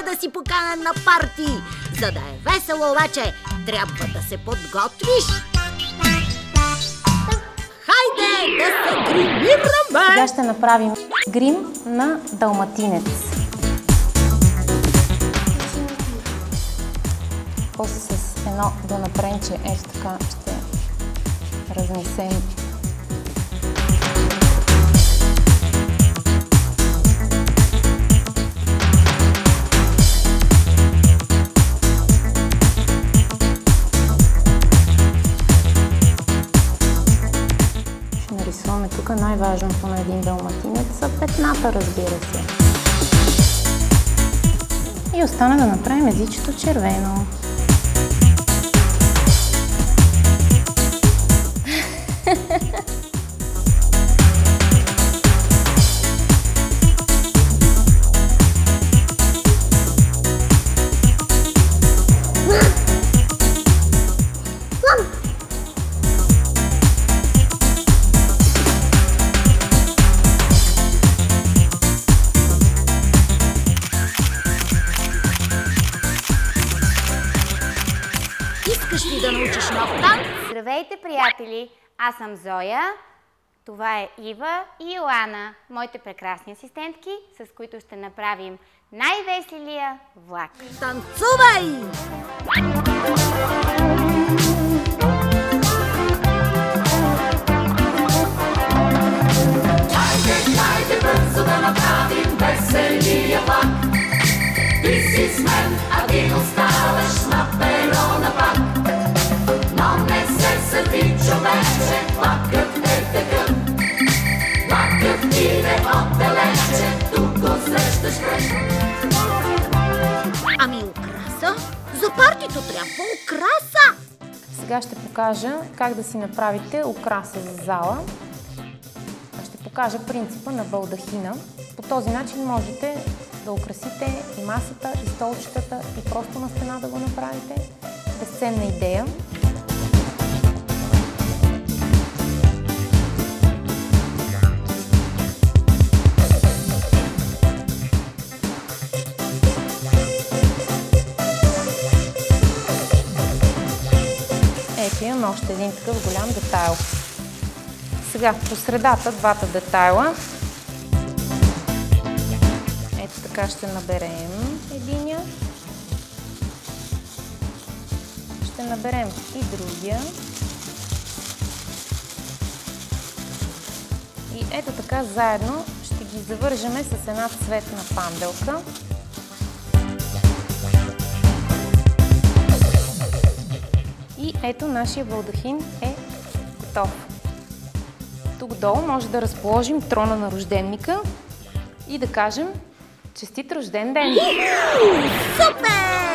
е да си поканен на парти. За да е весело обаче, трябва да се подготвиш. Хайде да се гримираме! Сега ще направим грим на далматинец. После с едно донапренче, ето така ще разнесем нарисуваме тук най-важното на един далматинец са петната, разбира се. И остана да направим езичето червено. Искаш ли да научиш нов танц? Здравейте, приятели! Аз съм Зоя, това е Ива и Йоана, моите прекрасни асистентки, с които ще направим най-веселия влак. Танцувай! Хайде бързо да направим веселия влак. Ти си с мен, а ти оставаш на перона пак. Но не се сърди, човече, влакът е такъв. Влакът иде отдалече, тук го срещаш кръг. Ами украса? За партито трябва украса! Сега ще покажа как да си направите украса за зала. Ще покажа принципа на балдахина. По този начин можете да украсите и масата, и столчетата, и просто на стена да го направите. Безценна идея. Ето имам още един такъв голям детайл. Сега по средата двата детайла. Ето така ще наберем единия. Ще наберем и другия. И ето така заедно ще ги завържеме с една цветна панделка. И ето нашия балдахин е готов. Тук долу може да разположим трона на рожденника и да кажем честит рожден ден! Супер!